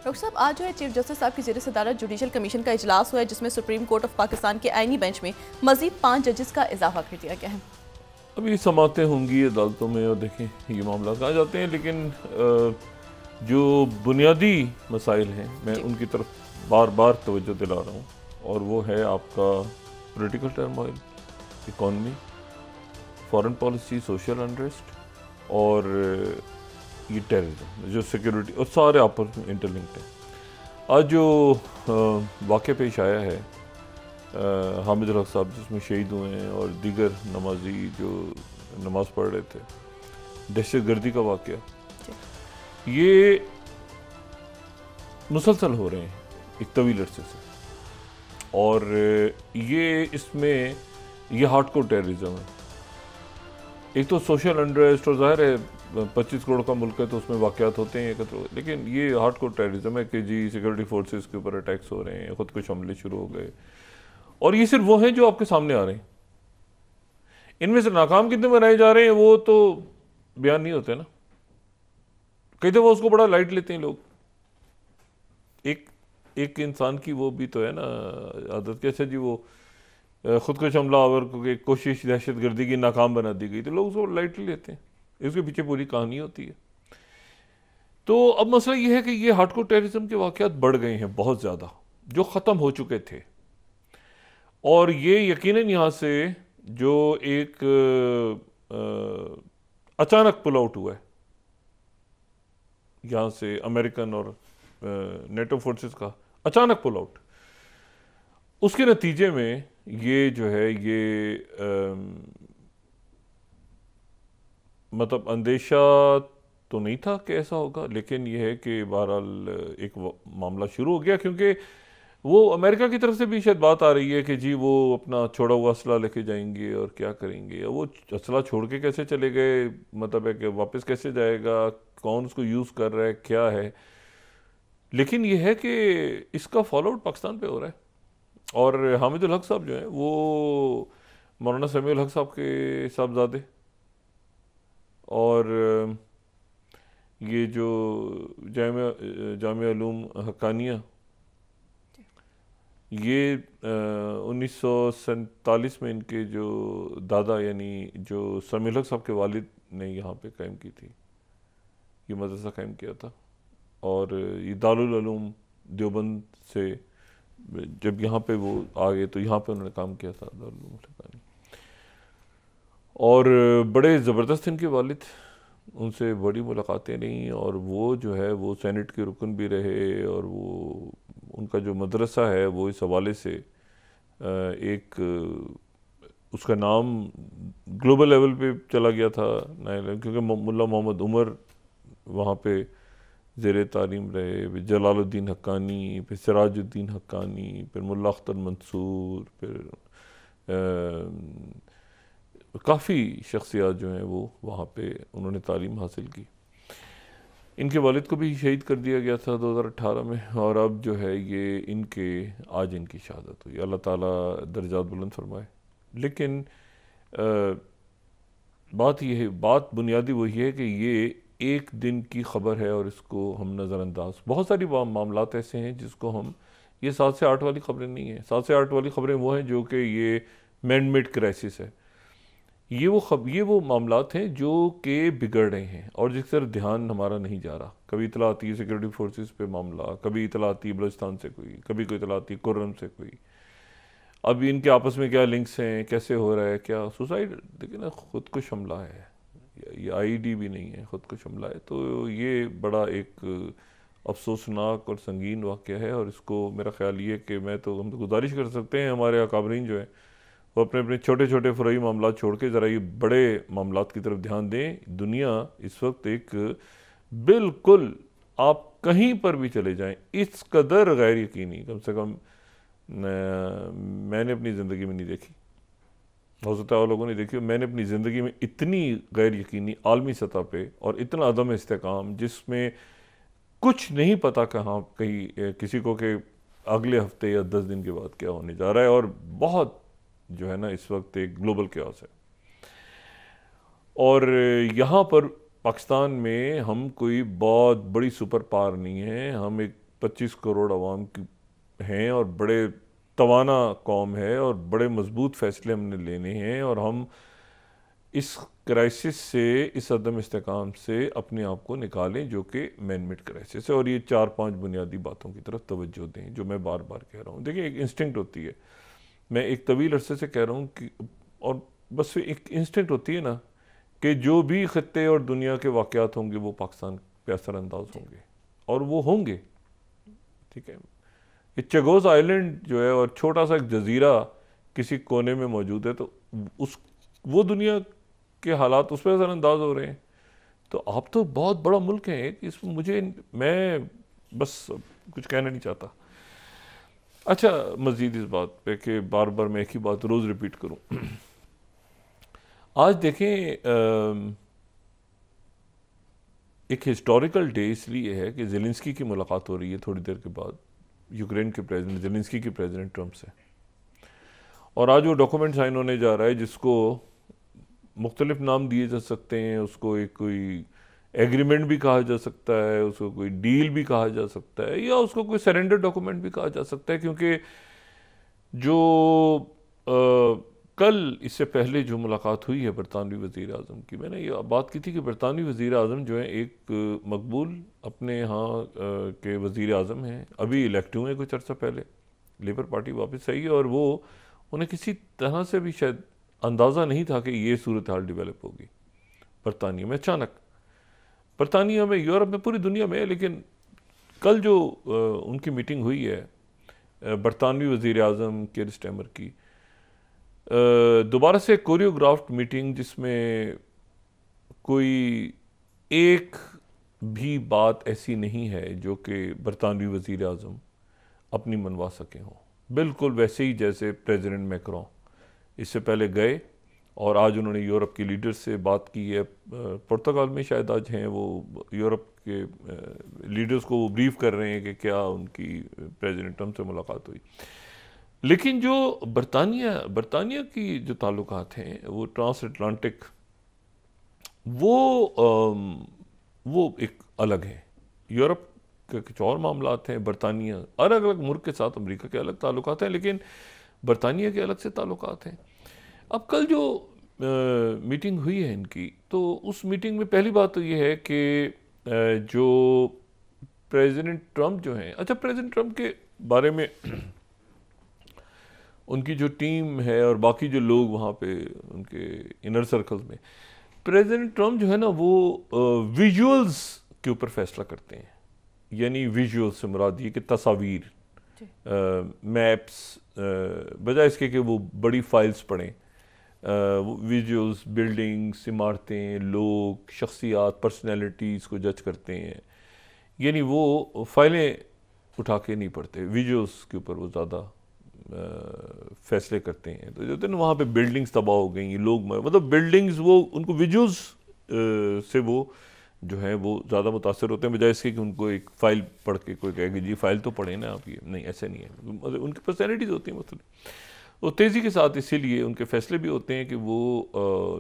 Doctor साहब, आज जो है चीफ जस्टिस साहब की ज़ेर सदारत जुडिशल कमीशन का इजलास हुआ है, जिसमें सुप्रीम कोर्ट ऑफ पाकिस्तान के आईनी बेंच में मजीद 5 जजेस का इजाफा कर दिया गया है। अभी समातें होंगी अदालतों में और देखें ये मामला कहाँ जाते हैं, लेकिन जो बुनियादी मसाइल हैं मैं उनकी तरफ बार बार तवज्जो दिला रहा हूँ, और वो है आपका political turmoil, economy, foreign policy, social unrest और ये टेररिज्म, जो सिक्योरिटी, और सारे आपस में इंटरलिंक्ड हैं। आज जो वाक़या पेश आया है हामिद हक साहब जिसमें शहीद हुए हैं और दीगर नमाजी जो नमाज पढ़ रहे थे, दहशत गर्दी का वाक़या, ये मुसलसल हो रहे हैं एक तवील अरसे से, और ये इसमें ये हार्डकोर टेररिज्म है। एक तो सोशल अनरेस्ट, और ज़ाहिर है 25 करोड़ का मुल्क है तो उसमें वाक़यात होते हैं एकत्र, लेकिन ये हार्डकोर टेररिज्म है कि जी सिक्योरिटी फोर्सेस के ऊपर अटैक्स हो रहे हैं, ख़ुद कुछ हमले शुरू हो गए, और ये सिर्फ वो हैं जो आपके सामने आ रहे हैं। इनमें से नाकाम कितने बनाए जा रहे हैं वो तो बयान नहीं होते ना, कई दफ़ा उसको बड़ा लाइट लेते हैं लोग। एक इंसान की वो भी तो है ना आदत, कैसे जी वो खुद कुछ हमला आवर को कोशिश दहशत गर्दी की नाकाम बना दी गई, तो लोग उसको लाइटली लेते हैं, इसके पीछे पूरी कहानी होती है। तो अब मसला ये है कि ये हार्डकोर टेररिज्म के वाक़यात बढ़ गए हैं बहुत ज़्यादा, जो ख़त्म हो चुके थे, और ये यकीनन यहाँ से जो एक अचानक पुल आउट हुआ है यहाँ से अमेरिकन और नेटो फोर्सेस का अचानक पुल आउट, उसके नतीजे में ये जो है ये मतलब अंदेशा तो नहीं था कि ऐसा होगा, लेकिन ये है कि बहरहाल एक मामला शुरू हो गया, क्योंकि वो अमेरिका की तरफ से भी शायद बात आ रही है कि जी वो अपना छोड़ा हुआ असला लेके जाएंगे और क्या करेंगे, वो असला छोड़ के कैसे चले गए, मतलब है कि वापस कैसे जाएगा, कौन उसको यूज़ कर रहा है, क्या है। लेकिन ये है कि इसका फॉलोआउट पाकिस्तान पे हो रहा है, और हामिद हक साहब जो हैं वो मौलाना समीउल हक साहब के साहबजादे, और ये जो जामिया उलूम हक्कानिया, ये 1947 में इनके जो दादा यानी जो समीउल हक साहब के वालिद ने यहाँ पे कायम की थी, ये मदरसा कायम किया था, और ये दारुल उलूम देवबंद से जब यहाँ पे वो आ गए तो यहाँ पे उन्होंने काम किया था दारुल उलूम हक्कानी, और बड़े ज़बरदस्त इनके वालिद, उनसे बड़ी मुलाकातें रहीं, और वो जो है वो सेनेट के रुकन भी रहे, और वो उनका जो मदरसा है वो इस हवाले से एक उसका नाम ग्लोबल लेवल पे चला गया था, क्योंकि मुल्ला मोहम्मद उमर वहाँ पे ज़ेर तालीम रहे, फिर जलालुद्दीन हक्कानी, फिर सिराजुद्दीन हक्कानी, फिर मुल्ला अख्तर मंसूर, फिर काफ़ी शख्सियात जो हैं वो वहाँ पे उन्होंने तालीम हासिल की। इनके वालिद को भी शहीद कर दिया गया था 2018 में, और अब जो है ये आज इनकी शहादत हुई, अल्लाह ताला दर्जात बुलंद फरमाए। लेकिन बात बुनियादी वही है कि ये एक दिन की ख़बर है, और इसको हम नज़रअंदाज, बहुत सारी मामलात ऐसे हैं जिसको हम, ये 7 से 8 वाली ख़बरें नहीं हैं, 7 से 8 वाली ख़बरें वो हैं जो कि ये मैन मेड क्राइसिस है, ये वो मामलात हैं जो कि बिगड़ रहे हैं और जिस तरफ ध्यान हमारा नहीं जा रहा। कभी इतला आती है सिक्योरिटी फोर्सेस पे मामला, कभी इतला आती है बलोचिस्तान से कोई, कभी कोई इतला आती है कुर्रम से कोई। अब इनके आपस में क्या लिंक्स हैं, कैसे हो रहा है, क्या सुसाइड, देखिए ना, खुदकुश हमला है, ये आईडी भी नहीं है, खुदकुश हमला है। तो ये बड़ा एक अफसोसनाक और संगीन वाक़या है, और इसको मेरा ख्याल ये कि हम तो गुजारिश कर सकते हैं हमारे अकाबरीन जो है वो अपने अपने छोटे छोटे फरई मामला छोड़ के ज़रा ये बड़े मामला की तरफ ध्यान दें। दुनिया इस वक्त एक बिल्कुल, आप कहीं पर भी चले जाएं, इस कदर गैर यकीनी, कम से कम मैंने अपनी ज़िंदगी में नहीं देखी, हो सकता है और लोगों ने देखी, मैंने अपनी ज़िंदगी में इतनी गैर यकीनी आलमी सतह पे और इतना अदम इस्तेकाम, जिसमें कुछ नहीं पता कहीं किसी को कि अगले हफ्ते या 10 दिन के बाद क्या होने जा रहा है, और बहुत जो है ना इस वक्त एक ग्लोबल क्यास है। और यहाँ पर पाकिस्तान में हम कोई बहुत बड़ी सुपर पावर नहीं है, हम एक 25 करोड़ आवाम की हैं और बड़े तवाना कौम है और बड़े मजबूत फैसले हमने लेने हैं, और हम इस क्राइसिस से, इस अदम इस्तेकाम से अपने आप को निकालें जो कि मैन मेड क्राइसिस है। और ये 4-5 बुनियादी बातों की तरफ तवज्जो दें जो मैं बार बार कह रहा हूँ। देखिए, एक इंस्टिंक्ट होती है, मैं एक तवील अरसे से कह रहा हूँ कि, और बस एक इंस्टिंक्ट होती है ना, कि जो भी खत्ते और दुनिया के वाक़यात होंगे वो पाकिस्तान पे असरअंदाज होंगे, और वो होंगे। ठीक है, ये चगोस आइलैंड जो है और छोटा सा एक जजीरा किसी कोने में मौजूद है, तो उस वो दुनिया के हालात उस पर असरअंदाज हो रहे हैं। तो आप तो बहुत बड़ा मुल्क है, इसमें मैं बस कुछ कहना नहीं चाहता। अच्छा, मज़ीद इस बात पे कि बार बार मैं एक ही बात रोज़ रिपीट करूं। आज देखें, एक हिस्टोरिकल डे इसलिए है कि ज़ेलेंस्की की मुलाकात हो रही है थोड़ी देर के बाद यूक्रेन के प्रेसिडेंट ज़ेलेंस्की के प्रेसिडेंट ट्रंप से, और आज वो डॉक्यूमेंट साइन होने जा रहा है जिसको मुख्तलिफ नाम दिए जा सकते हैं। उसको एक कोई एग्रीमेंट भी कहा जा सकता है, उसको कोई डील भी कहा जा सकता है, या उसको कोई सरेंडर डॉक्यूमेंट भी कहा जा सकता है, क्योंकि जो कल इससे पहले जो मुलाकात हुई है बरतानवी वज़ीर आज़म की, मैंने ये बात की थी कि बरतानवी वज़ीर आज़म जो है एक मकबूल अपने यहाँ के वज़ीर आज़म हैं, अभी इलेक्ट हुए हैं कुछ अर्सा पहले, लेबर पार्टी वापस आई है, और वो उन्हें किसी तरह से भी शायद अंदाज़ा नहीं था कि ये सूरत हाल डिवेलप होगी बरतानिया में अचानक। बरतानिया में, यूरोप में, पूरी दुनिया में, लेकिन कल जो उनकी मीटिंग हुई है बरतानवी वज़ीर आज़म कीर स्टारमर की, दोबारा से कोरियोग्राफ्ड मीटिंग जिसमें कोई एक भी बात ऐसी नहीं है जो कि बरतानवी वज़ीर आज़म अपनी मनवा सके हों, बिल्कुल वैसे ही जैसे प्रेसिडेंट मैक्रोन इससे पहले गए और आज उन्होंने यूरोप के लीडर से बात की है। पुर्तगाल में शायद आज हैं, वो यूरोप के लीडर्स को वो ब्रीफ कर रहे हैं कि क्या उनकी प्रेसिडेंट ट्रंप से मुलाकात हुई। लेकिन जो बरतानिया की जो ताल्लुकात हैं वो ट्रांस अटलांटिक, वो एक अलग है। यूरोप के कुछ और मामलात हैं, बरतानिया अलग अलग मुल्क के साथ अमेरिका के अलग ताल्लुकात हैं, लेकिन बरतानिया के अलग से ताल्लुकात हैं। अब कल जो मीटिंग हुई है इनकी, तो उस मीटिंग में पहली बात तो ये है कि जो प्रेसिडेंट ट्रंप जो हैं, अच्छा प्रेसिडेंट ट्रंप के बारे में उनकी जो टीम है और बाकी जो लोग वहाँ पे उनके इनर सर्कल्स में, प्रेसिडेंट ट्रंप जो है ना वो विजुअल्स के ऊपर फैसला करते हैं। यानी विजुअल्स से मुराद ये कि तस्वीर, मैप्स, बजाय इसके कि वो बड़ी फाइल्स पढ़ें, विजुअल्स, बिल्डिंग्स, इमारतें, लोग, शख्सियात, पर्सनैलिटीज़ को जज करते हैं। यानी वो फाइलें उठा के नहीं पढ़ते, विजुअल्स के ऊपर वो ज़्यादा फैसले करते हैं। तो जो वहाँ पे बिल्डिंग्स तबाह हो गई, लोग, मतलब बिल्डिंग्स, वो उनको विजुअल्स से वो जो है वो ज़्यादा मुतासर होते हैं, बजाय इसके कि उनको एक फ़ाइल पढ़ के कोई कहे कि जी फ़ाइल तो पढ़े ना आप, ये नहीं, ऐसा नहीं है। मतलब उनकी पर्सनैलिटीज़ होती हैं, मतलब वो तेज़ी के साथ, इसीलिए उनके फैसले भी होते हैं कि वो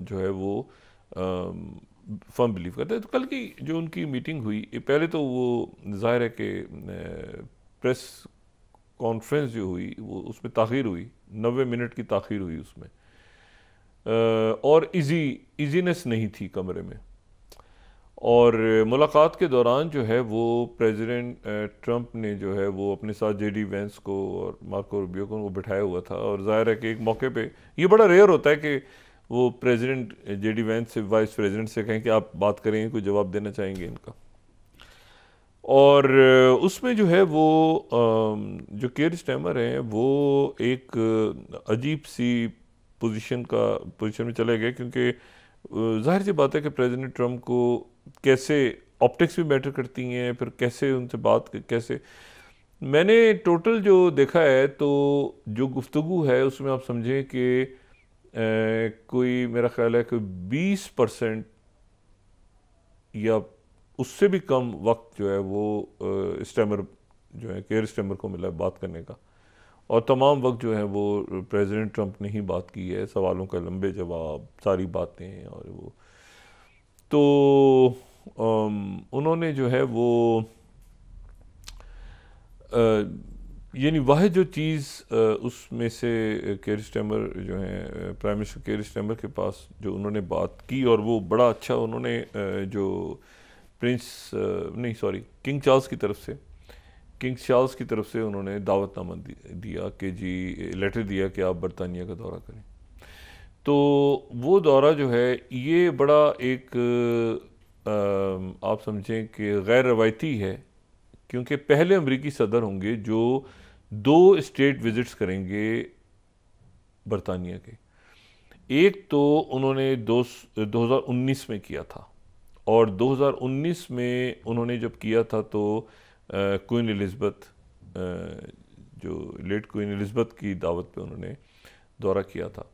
जो है वो फर्म बिलीव करते हैं। तो कल की जो उनकी मीटिंग हुई, पहले तो वो ज़ाहिर है कि प्रेस कॉन्फ्रेंस जो हुई वो उसमें ताख़ीर हुई, 90 मिनट की ताख़ीर हुई उसमें, और इजीनेस नहीं थी कमरे में। और मुलाकात के दौरान जो है वो प्रेसिडेंट ट्रंप ने जो है वो अपने साथ जेडी वेंस को और मार्को रूबियो को वो बिठाया हुआ था। और ज़ाहिर है कि एक मौके पे ये बड़ा रेयर होता है कि वो प्रेसिडेंट जेडी वेंस से वाइस प्रेसिडेंट से कहें कि आप बात करेंगे, कोई जवाब देना चाहेंगे इनका। और उसमें जो है वो जो कीर स्टारमर हैं वो एक अजीब सी पोजीशन में चले गए, क्योंकि जाहिर सी बात है कि प्रेसिडेंट ट्रंप को कैसे ऑप्टिक्स भी मैटर करती हैं, फिर कैसे उनसे बात, कैसे, मैंने टोटल जो देखा है तो जो गुफ्तगू है उसमें आप समझें कि कोई मेरा ख्याल है कि 20% या उससे भी कम वक्त जो है वो स्टारमर जो है कीर स्टारमर को मिला बात करने का, और तमाम वक्त जो है वो प्रेसिडेंट ट्रंप ने ही बात की है, सवालों का लंबे जवाब, सारी बातें। और वो तो उन्होंने जो है वो यानी वाहिद जो चीज़ उसमें से केयर स्टारमर जो हैं, प्राइम मिनिस्टर केयर स्टारमर के पास जो उन्होंने बात की, और वो बड़ा अच्छा उन्होंने जो किंग चार्ल्स की तरफ से उन्होंने दावतनामा दिया कि जी, लेटर दिया कि आप बरतानिया का दौरा करें। तो वो दौरा जो है ये बड़ा एक आप समझें कि गैर रवायती है, क्योंकि पहले अमरीकी सदर होंगे जो 2 स्टेट विजिट्स करेंगे बरतानिया के। एक तो उन्होंने 2019 में किया था, और 2019 में उन्होंने जब किया था तो क्वीन एलिज़ाबेथ, जो लेट क्वीन एलिज़ाबेथ की दावत पे उन्होंने दौरा किया था।